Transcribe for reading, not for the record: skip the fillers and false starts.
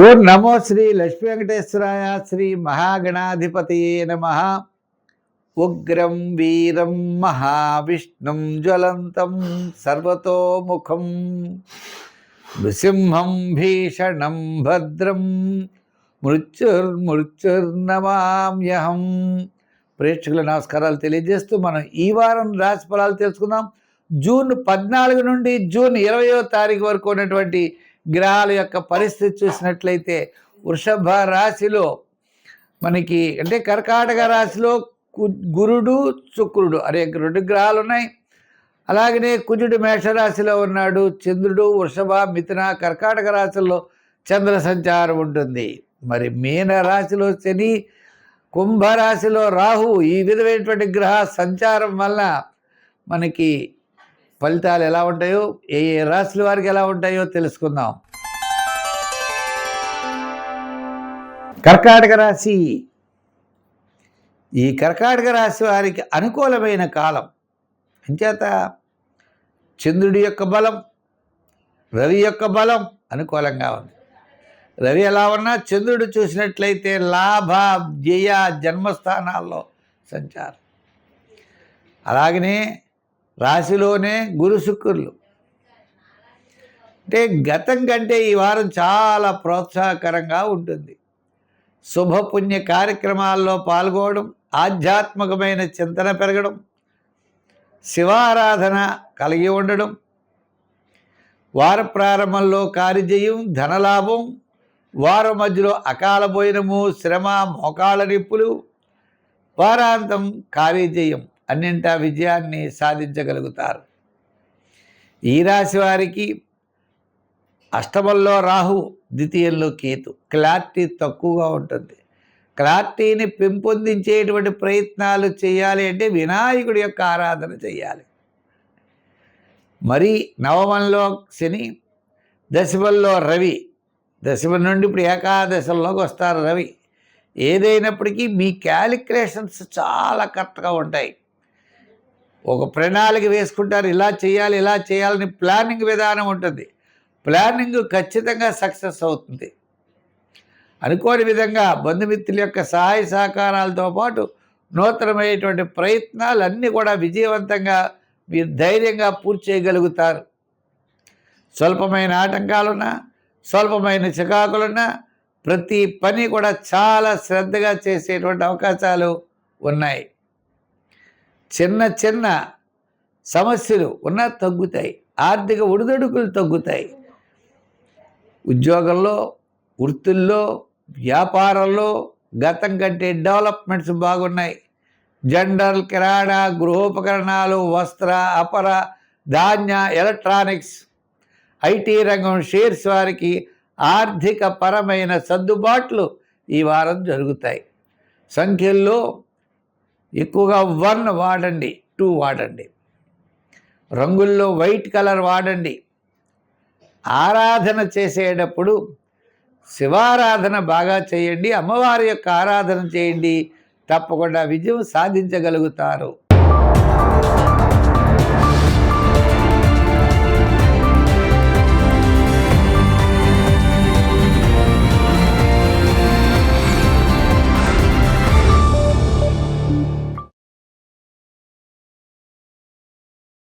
ఓం నమో శ్రీ లక్ష్మీ వెంకటేశ్వరాయ. శ్రీ మహాగణాధిపతయే నమః. ఉగ్రం వీరం మహావిష్ణుం జ్వలంతం సర్వతోముఖం నృసింహం భీషణం భద్రం మృత్యుర్నమామ్యహం. ప్రేక్షకుల నమస్కారాలు తెలియజేస్తూ మనం ఈ వారం రాశి ఫలాలు తెలుసుకుందాం. జూన్ 14 నుండి జూన్ 20వ తారీఖు వరకు ఉన్నటువంటి గ్రహాల యొక్క పరిస్థితి చూసినట్లయితే వృషభ రాశిలో మనకి అంటే కర్కాటక రాశిలో గురుడు శుక్రుడు అనే 2 గ్రహాలు ఉన్నాయి. అలాగనే కుజుడు మేషరాశిలో ఉన్నాడు. చంద్రుడు వృషభ మిథున కర్కాటక రాశుల్లో చంద్ర సంచారం ఉంటుంది. మరి మీన రాశిలో శని, కుంభరాశిలో రాహు, ఈ విధమైనటువంటి గ్రహ సంచారం వల్ల మనకి ఫలితాలు ఎలా ఉంటాయో, ఏ ఏ రాశుల వారికి ఎలా ఉంటాయో తెలుసుకుందాం. కర్కాటక రాశి. ఈ కర్కాటక రాశి వారికి అనుకూలమైన కాలం. అంచేత చంద్రుడి యొక్క బలం, రవి యొక్క బలం అనుకూలంగా ఉంది. రవి ఎలా ఉన్నా చంద్రుడు చూసినట్లయితే లాభ జయ జన్మస్థానాల్లో సంచారం. అలాగనే రాశిలోనే గురు శుక్రులు. అంటే గతం కంటే ఈ వారం చాలా ప్రోత్సాహకరంగా ఉంటుంది. శుభపుణ్య కార్యక్రమాల్లో పాల్గొనడం, ఆధ్యాత్మికమైన చింతన పెరగడం, శివారాధన కలిగి ఉండడం, వార ప్రారంభంలో కార్యజయం, ధనలాభం, వారం మధ్యలో అకాల భోజనము, శ్రమ, మోకాళ్ళ నిప్పులు, వారాంతం కార్యజయం, అన్నింటా విజయాన్ని సాధించగలుగుతారు. ఈ రాశి వారికి అష్టమంలో రాహు, ద్వితీయంలో కేతు. క్లారిటీ తక్కువగా ఉంటుంది. క్లారిటీని పెంపొందించేటువంటి ప్రయత్నాలు చేయాలి అంటే వినాయకుడి యొక్క ఆరాధన చేయాలి. మరి నవమంలో శని, దశమంలో రవి, దశమం నుండి ఇప్పుడు ఏకాదశంలోకి వస్తారు రవి. ఏదైనప్పటికీ మీ క్యాలిక్యులేషన్స్ చాలా కరెక్ట్గా ఉంటాయి. ఒక ప్రణాళిక వేసుకుంటారు, ఇలా చేయాలి ఇలా చేయాలని ప్లానింగ్ విధానం ఉంటుంది. ప్లానింగ్ ఖచ్చితంగా సక్సెస్ అవుతుంది. అనుకోని విధంగా బంధుమిత్రుల యొక్క సహాయ సహకారాలతో పాటు నూతనమైనటువంటి ప్రయత్నాలు అన్నీ కూడా విజయవంతంగా మీరు ధైర్యంగా పూర్తి చేయగలుగుతారు. స్వల్పమైన ఆటంకాలున్నా, స్వల్పమైన చికాకులున్నా ప్రతి పని కూడా చాలా శ్రద్ధగా చేసేటువంటి అవకాశాలు ఉన్నాయి. చిన్న చిన్న సమస్యలు ఉన్నా తగ్గుతాయి. ఆర్థిక ఒడిదొడుకులు తగ్గుతాయి. ఉద్యోగంలో, వృత్తుల్లో, వ్యాపారంలో గతం కంటే డెవలప్మెంట్స్ బాగున్నాయి. జనరల్, కిరాణా, గృహోపకరణాలు, వస్త్ర, అపర, ధాన్య, ఎలక్ట్రానిక్స్, ఐటీ రంగం, షేర్స్ వారికి ఆర్థిక పరమైన సర్దుబాట్లు ఈ వారం జరుగుతాయి. సంఖ్యల్లో ఎక్కువగా 1 వాడండి, 2 వాడండి. రంగుల్లో వైట్ కలర్ వాడండి. ఆరాధన చేసేటప్పుడు శివారాధన బాగా చేయండి. అమ్మవారి యొక్క ఆరాధన చేయండి. తప్పకుండా విజయం సాధించగలుగుతారు.